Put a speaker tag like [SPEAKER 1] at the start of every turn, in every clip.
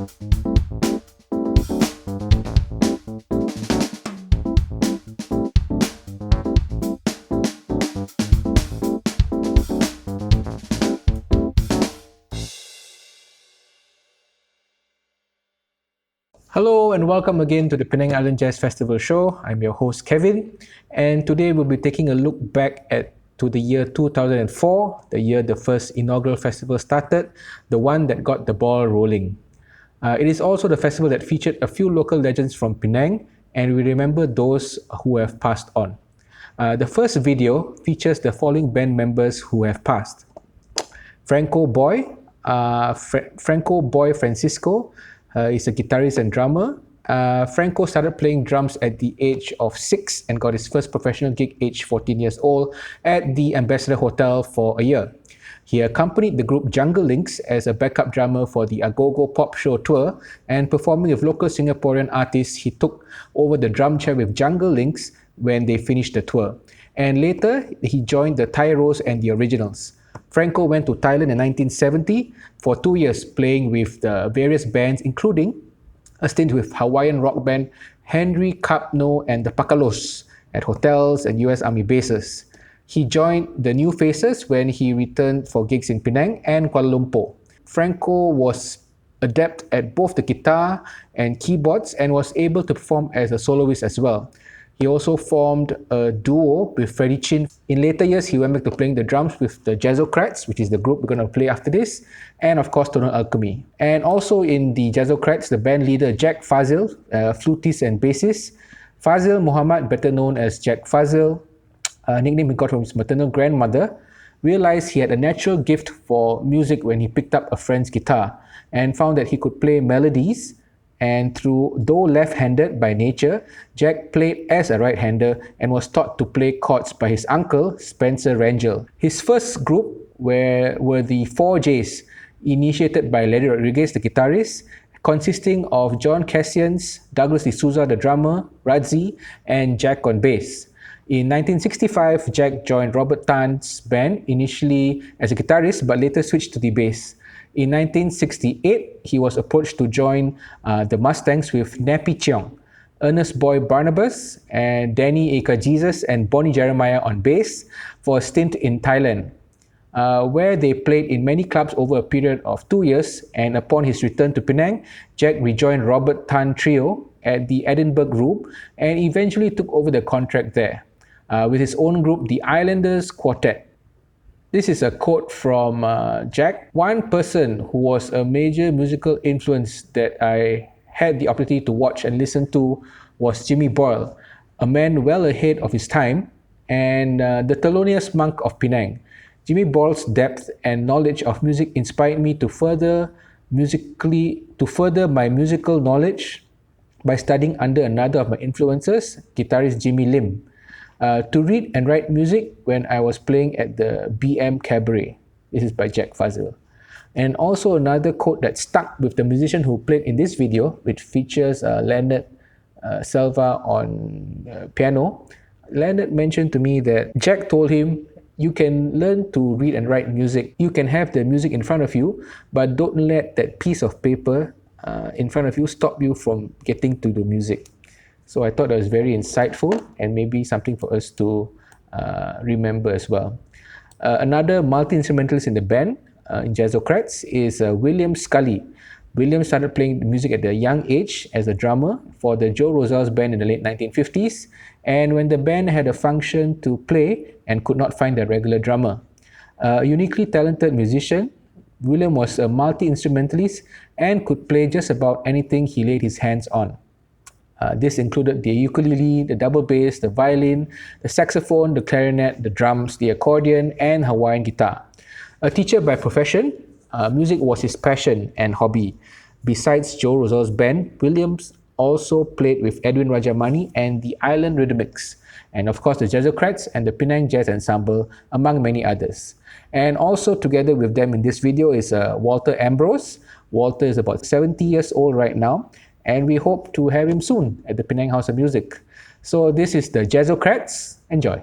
[SPEAKER 1] Hello and welcome again to the Penang Island Jazz Festival show. I'm your host Kevin, and today we'll be taking a look back to the year 2004, the year the first inaugural festival started, the one that got the ball rolling. It is also the festival that featured a few local legends from Penang, and we remember those who have passed on. The first video features the following band members who have passed. Franco Boy Francisco is a guitarist and drummer. Franco started playing drums at the age of 6 and got his first professional gig aged 14 years old at the Ambassador Hotel for a year. He accompanied the group Jungle Links as a backup drummer for the Agogo Pop Show tour, and performing with local Singaporean artists, he took over the drum chair with Jungle Links when they finished the tour. And later, he joined the Tyros and the Originals. Franco went to Thailand in 1970 for 2 years, playing with the various bands, including a stint with Hawaiian rock band Henry Capno and the Pakalos at hotels and US Army bases. He joined the New Faces when he returned for gigs in Penang and Kuala Lumpur. Franco was adept at both the guitar and keyboards and was able to perform as a soloist as well. He also formed a duo with Freddie Chin. In later years, he went back to playing the drums with the Jazzocrats, which is the group we're going to play after this, and of course Tonal Alchemy. And also in the Jazzocrats, the band leader Jack Fazil, flutist and bassist. Fazil Muhammad, better known as Jack Fazil, a nickname he got from his maternal grandmother, realized he had a natural gift for music when he picked up a friend's guitar and found that he could play melodies. And though left-handed by nature, Jack played as a right-hander and was taught to play chords by his uncle, Spencer Rangel. His first group were the 4Js, initiated by Larry Rodriguez, the guitarist, consisting of John Cassians, Douglas D'Souza, the drummer, Radzi, and Jack on bass. In 1965, Jack joined Robert Tan's band, initially as a guitarist, but later switched to the bass. In 1968, he was approached to join the Mustangs with Nappy Cheong, Ernest Boy Barnabas, and Danny Eka Jesus and Bonnie Jeremiah on bass for a stint in Thailand, where they played in many clubs over a period of 2 years. And upon his return to Penang, Jack rejoined Robert Tan Trio at the Edinburgh group and eventually took over the contract there with his own group, the Islanders Quartet. This is a quote from Jack. One person who was a major musical influence that I had the opportunity to watch and listen to was Jimmy Boyle, a man well ahead of his time and the Thelonious Monk of Penang. Jimmy Boyle's depth and knowledge of music inspired me to further my musical knowledge by studying under another of my influences, guitarist Jimmy Lim. To read and write music when I was playing at the BM Cabaret. This is by Jack Fazil. And also another quote that stuck with the musician who played in this video, which features Leonard Selva on piano. Leonard mentioned to me that Jack told him, you can learn to read and write music. You can have the music in front of you, but don't let that piece of paper in front of you stop you from getting to the music. So I thought that was very insightful and maybe something for us to remember as well. Another multi-instrumentalist in the band, in Jazzocrats, is William Scully. William started playing music at a young age as a drummer for the Joe Roselles band in the late 1950s, and when the band had a function to play and could not find a regular drummer. A uniquely talented musician, William was a multi-instrumentalist and could play just about anything he laid his hands on. This included the ukulele, the double bass, the violin, the saxophone, the clarinet, the drums, the accordion, and Hawaiian guitar. A teacher by profession, music was his passion and hobby. Besides Joe Roselles' band, Williams also played with Edwin Rajamani and the Island Rhythmics, and of course the Jazzocrats and the Penang Jazz Ensemble, among many others. And also together with them in this video is Walter Ambrose. Walter is about 70 years old right now, and we hope to have him soon at the Penang House of Music. So this is the Jazzocrats. Enjoy.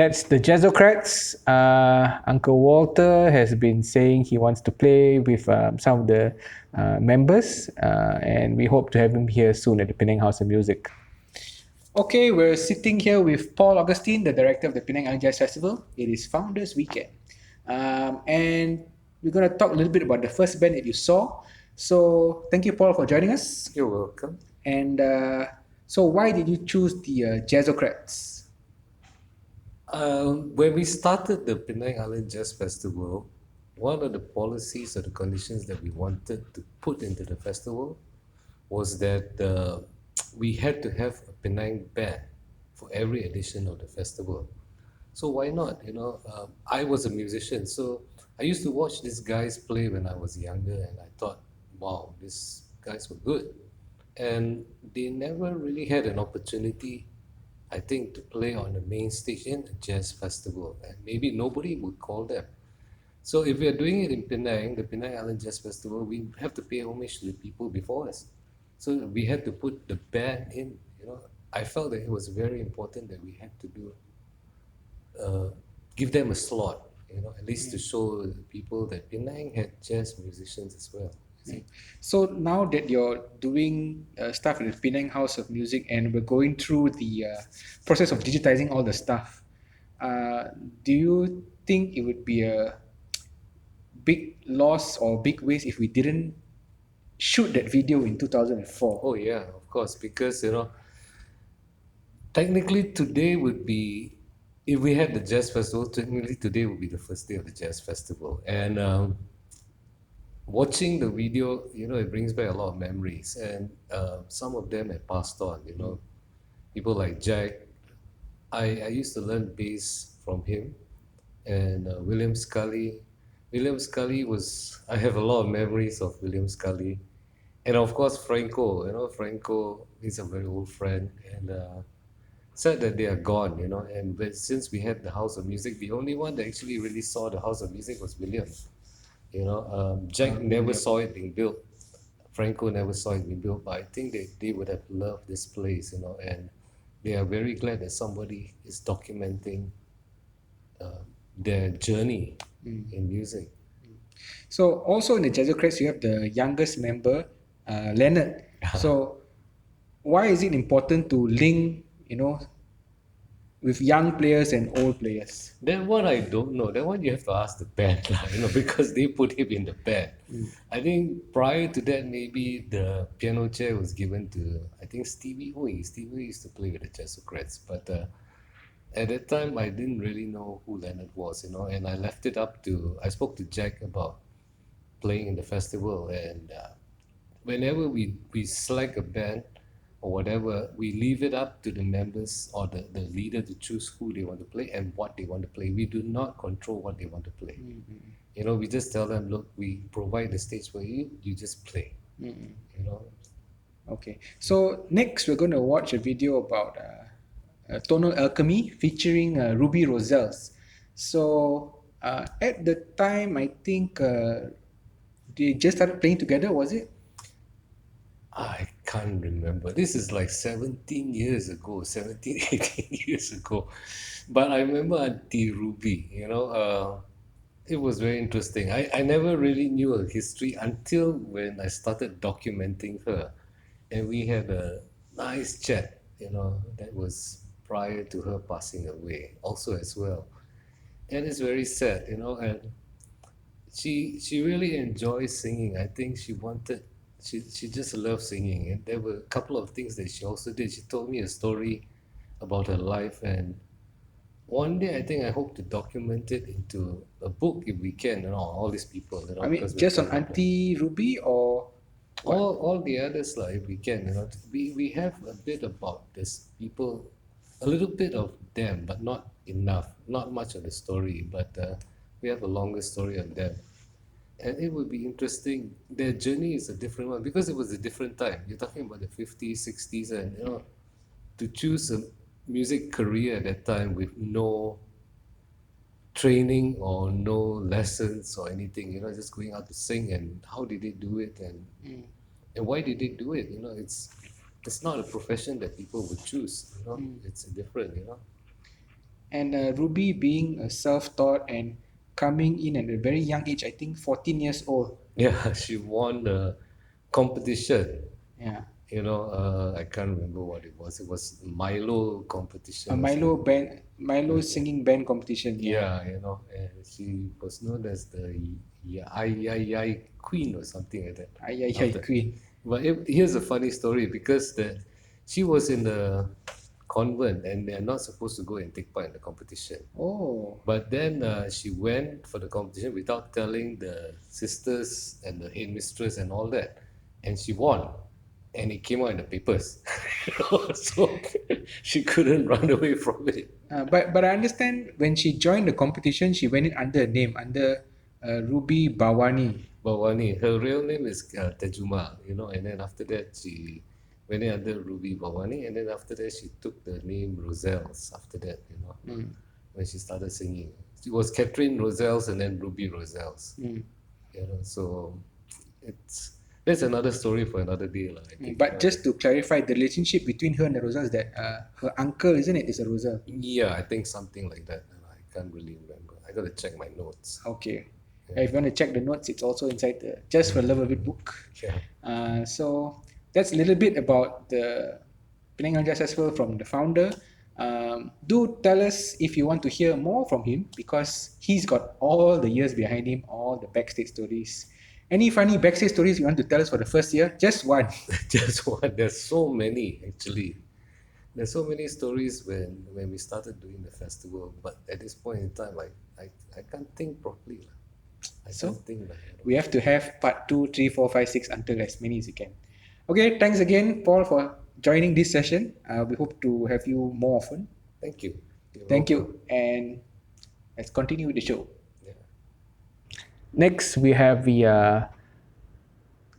[SPEAKER 1] that's the Jazzocrats. Uncle Walter has been saying he wants to play with some of the members, and we hope to have him here soon at the Penang House of Music. Okay, we're sitting here with Paul Augustin, the director of the Penang Island Jazz Festival. It is Founders Weekend. And we're going to talk a little bit about the first band that you saw. So, thank you, Paul, for joining us.
[SPEAKER 2] You're welcome.
[SPEAKER 1] And so, why did you choose the Jazzocrats?
[SPEAKER 2] When we started the Penang Island Jazz Festival, one of the policies or the conditions that we wanted to put into the festival was that we had to have a Penang band for every edition of the festival. So why not? I was a musician, so I used to watch these guys play when I was younger, and I thought, wow, these guys were good. And they never really had an opportunity, I think, to play on the main stage in a jazz festival, and maybe nobody would call them. So if we are doing it in Penang, the Penang Island Jazz Festival, we have to pay homage to the people before us. So we had to put the band in. I felt that it was very important that we had to give them a slot. At least to show people that Penang had jazz musicians as well.
[SPEAKER 1] So now that you're doing stuff in the Penang House of Music and we're going through the process of digitizing all the stuff, do you think it would be a big loss or big waste if we didn't shoot that video in 2004?
[SPEAKER 2] Oh yeah, of course, because technically today would be, if we had the jazz festival, technically today would be the first day of the jazz festival, and watching the video, it brings back a lot of memories, and some of them have passed on. People like Jack. I used to learn bass from him, and William Scully. William Scully was, I have a lot of memories of William Scully, and of course Franco. Franco is a very old friend, and sad that they are gone. And since we had the House of Music, the only one that actually really saw the House of Music was William. Jack never saw it being built. Franco never saw it being built, but I think they would have loved this place, and they are very glad that somebody is documenting their journey in music.
[SPEAKER 1] So also in the Jazzocrats, you have the youngest member, Leonard. So why is it important to link, with young players and old players?
[SPEAKER 2] That one I don't know. That one you have to ask the band, because they put him in the band. I think prior to that, maybe the piano chair was given to, I think, Stevie Hui. Stevie Hui used to play with the Jazzocrats, but at that time I didn't really know who Leonard was, and I left it up to, I spoke to Jack about playing in the festival, and whenever we select a band or whatever, we leave it up to the members or the leader to choose who they want to play and what they want to play. We do not control what they want to play. We just tell them, look, we provide the stage for you, you just play.
[SPEAKER 1] Okay, so next we're going to watch a video about Tonal Alchemy featuring Ruby Roselles. So at the time, I think they just started playing together, was it?
[SPEAKER 2] I can't remember. This is like 17 years ago, 17, 18 years ago. But I remember Auntie Ruby, it was very interesting. I never really knew her history until when I started documenting her. And we had a nice chat, that was prior to her passing away, also as well. And it's very sad, and she really enjoys singing. I think she just loved singing, and there were a couple of things that she also did. She told me a story about her life, and one day I hope to document it into a book if we can, all these people.
[SPEAKER 1] I mean, just on Auntie Ruby or
[SPEAKER 2] all the others, if we can. We have a bit about this people, a little bit of them, but not enough, not much of the story, but we have a longer story of them. And it would be interesting. Their journey is a different one because it was a different time. You're talking about the 50s, 60s, and to choose a music career at that time with no training or no lessons or anything, just going out to sing, and how did they do it, and why did they do it? It's not a profession that people would choose. It's different.
[SPEAKER 1] And Ruby being a self-taught and coming in at a very young age, I think 14 years old.
[SPEAKER 2] Yeah, she won the competition.
[SPEAKER 1] Yeah.
[SPEAKER 2] I can't remember what it was. It was Milo
[SPEAKER 1] A
[SPEAKER 2] competition or
[SPEAKER 1] Milo
[SPEAKER 2] something.
[SPEAKER 1] band, Milo singing band competition. Yeah.
[SPEAKER 2] Yeah, and she was known as the Yai Queen or something like that.
[SPEAKER 1] Ay, ay, ay,
[SPEAKER 2] After,
[SPEAKER 1] queen.
[SPEAKER 2] but here's a funny story because she was in the convent and they're not supposed to go and take part in the competition.
[SPEAKER 1] Oh.
[SPEAKER 2] But then she went for the competition without telling the sisters and the headmistress and all that, and she won. And it came out in the papers. So she couldn't run away from it.
[SPEAKER 1] But I understand when she joined the competition, she went in under a name, under Ruby Bawani.
[SPEAKER 2] Bawani, her real name is Tajima, and then after that she went in under Ruby Bawani, and then after that she took the name Roselles after that, when she started singing. It was Catherine Roselles and then Ruby Roselles. So that's another story for another day. I think.
[SPEAKER 1] But just to clarify, the relationship between her and the Roselle is that her uncle, isn't it, is a Roselle?
[SPEAKER 2] Yeah, I think something like that. I can't really remember. I gotta check my notes.
[SPEAKER 1] Okay. If you want to check the notes, it's also inside the Just for Love of It book.
[SPEAKER 2] Yeah.
[SPEAKER 1] So that's a little bit about the Penang Jazz Festival from the founder. Do tell us if you want to hear more from him, because he's got all the years behind him, all the backstage stories. Any funny backstage stories you want to tell us for the first year? Just one.
[SPEAKER 2] Just one. There's so many actually. There's so many stories when we started doing the festival, but at this point in time, I can't think properly. I can't think.
[SPEAKER 1] We have to have part 2, 3, 4, 5, 6 until as many as you can. Okay, thanks again, Paul, for joining this session. We hope to have you more often.
[SPEAKER 2] Thank you.
[SPEAKER 1] Thank you, and let's continue with the show.
[SPEAKER 2] Yeah.
[SPEAKER 1] Next, we have the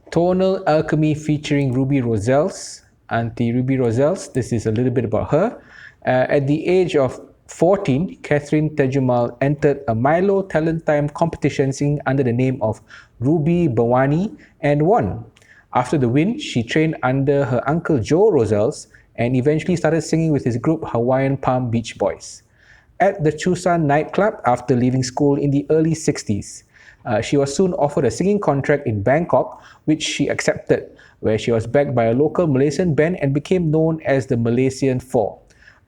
[SPEAKER 1] Tonal Alchemy featuring Ruby Roselles, Auntie Ruby Roselles. This is a little bit about her. At the age of 14, Catherine Tajima entered a Milo Talent Time competition singing under the name of Ruby Bawani and won. After the win, she trained under her uncle Joe Roselles and eventually started singing with his group Hawaiian Palm Beach Boys. At the Chusan nightclub after leaving school in the early 60s, she was soon offered a singing contract in Bangkok, which she accepted, where she was backed by a local Malaysian band and became known as the Malaysian Four.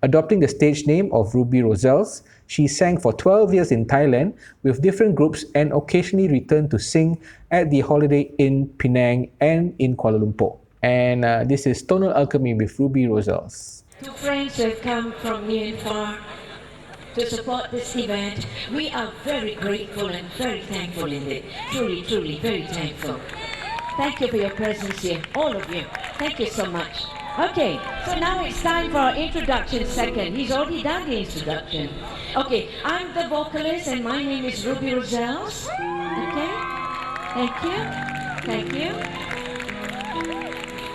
[SPEAKER 1] Adopting the stage name of Ruby Roselles, she sang for 12 years in Thailand with different groups and occasionally returned to sing at the Holiday Inn Penang and in Kuala Lumpur. And this is Tonal Alchemy with Ruby Roselles.
[SPEAKER 3] Two friends have come from near and far to support this event. We are very grateful and very thankful indeed. Truly, truly, very thankful. Thank you for your presence here, all of you. Thank you so much. Okay, so now it's time for our introduction second. He's already done the introduction. Okay, I'm the vocalist and my name is Ruby Roselles. Okay, thank you, thank you.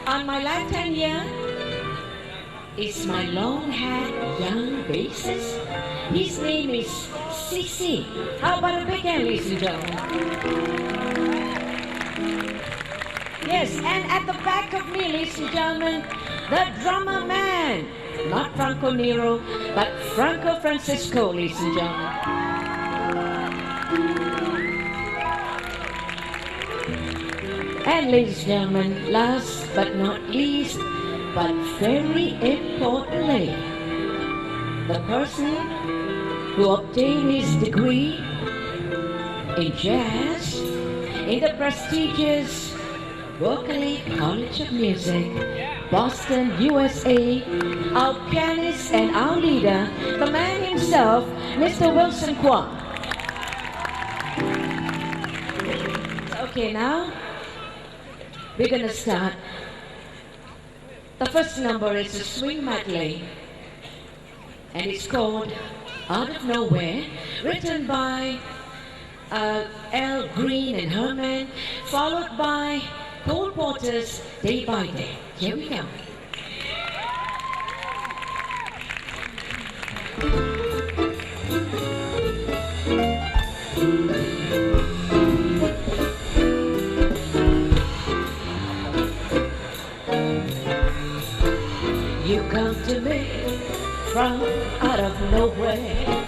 [SPEAKER 3] On my left hand here is my long-haired young bassist. His name is CC. How about a big hand, ladies and gentlemen? Yes, and at the back of me, ladies and gentlemen, the drummer man. Not Franco Nero, but Franco Francisco, ladies and gentlemen. And ladies and gentlemen, last but not least, but very importantly, the person who obtained his degree in jazz in the prestigious Berklee College of Music, Boston, USA, our pianist and our leader, the man himself, Mr. Wilson Kwok. Okay, now we're gonna start. The first number is a swing medley, and it's called Out of Nowhere, written by Al Green and Herman, followed by Cole Porter's Day by Day. Here we go. You come to me from out of nowhere.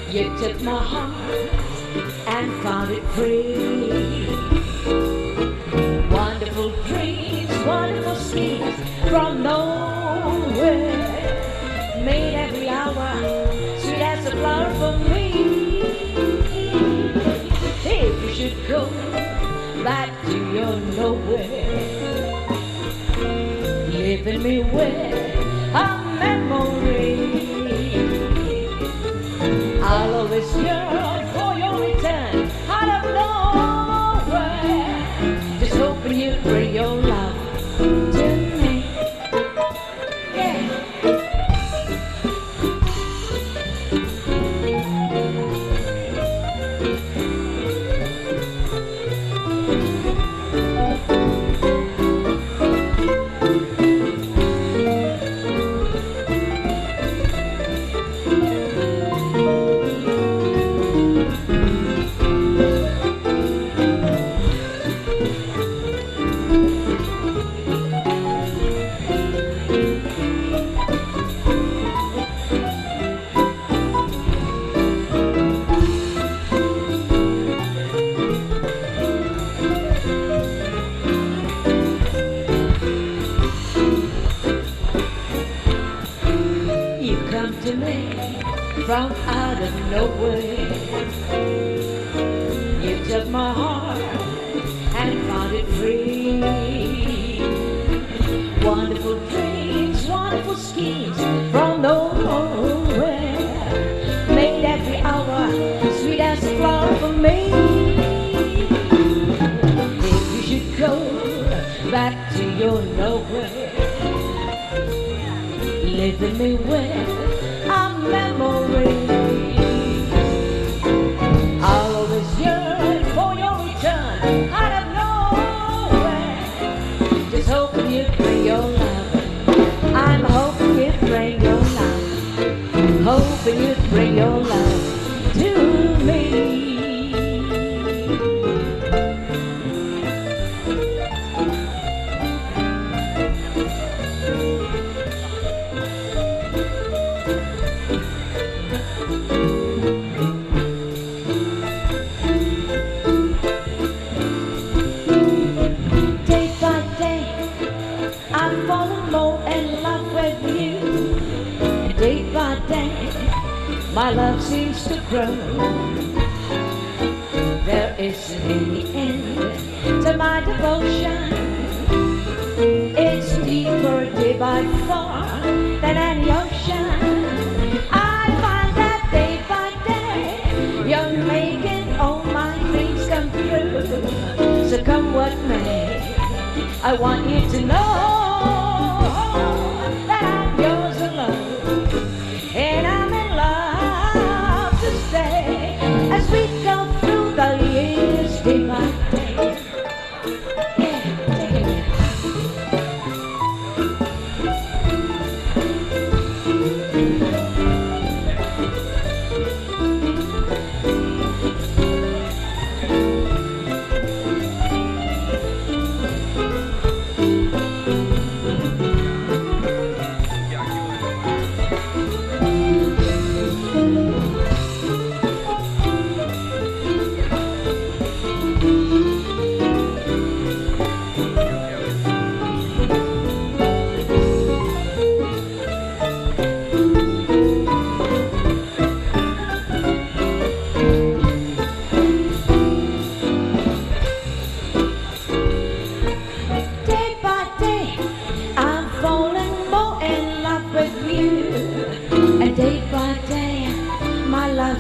[SPEAKER 3] You took my heart and found it free. Wonderful dreams, wonderful schemes from nowhere. Made every hour sweet as a flower for me. If you should go back to your nowhere, leaving me with a memory, I'll always yearn for your return out of nowhere. Just hoping you'd bring your love to me. Yeah. From out of nowhere, you took my heart and found it free. Wonderful dreams, wonderful schemes from nowhere. Made every hour sweet as a flower for me. If you should go back to your nowhere, leaving me with a memory, I'll always yearn for your return out of nowhere. Just hoping you'd bring your love. I'm hoping you'd bring your love. Hoping you'd bring your love to me. My love seems to grow. There isn't any end to my devotion. It's deeper day by far than any ocean. I find that day by day you're making all my dreams come true. So come what may, I want you to know that I'm yours alone. And I'm in love to stay as we go through the years day by day. Yeah, take it now.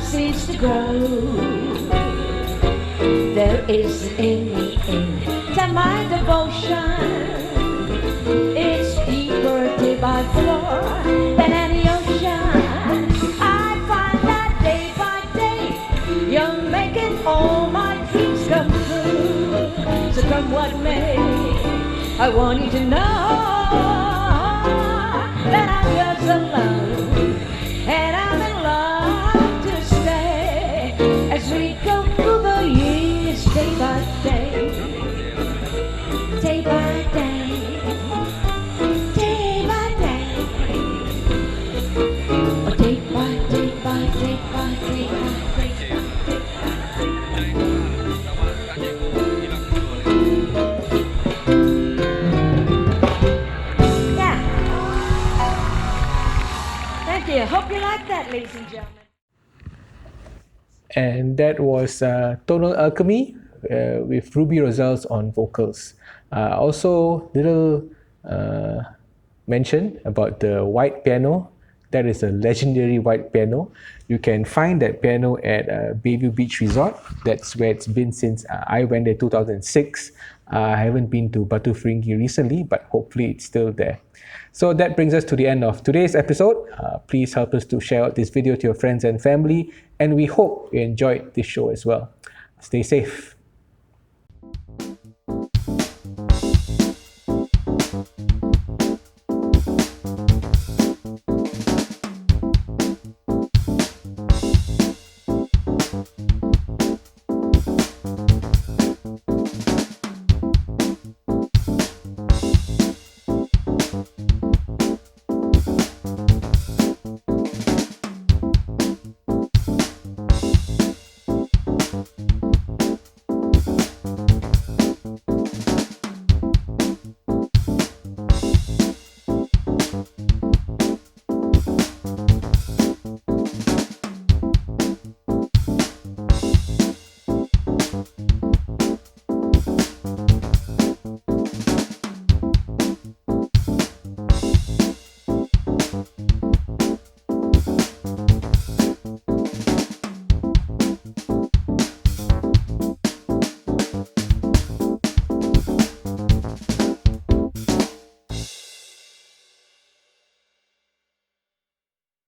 [SPEAKER 3] Seems to grow. There isn't any end to my devotion. It's deeper day by floor than any ocean. I find that day by day you're making all my dreams come true. So come what may, I want you to know that I'm yours alone. And I'm in love as we go through the years day by day, day by day, day by day. ladies and gentlemen.
[SPEAKER 1] And that was Tonal Alchemy with Ruby Roselles on vocals. Also, little mention about the white piano. That is a legendary white piano. You can find that piano at Bayview Beach Resort. That's where it's been since I went there 2006. I haven't been to Batu Ferringhi recently, but hopefully it's still there. So that brings us to the end of today's episode. Please help us to share out this video to your friends and family, and we hope you enjoyed this show as well. Stay safe.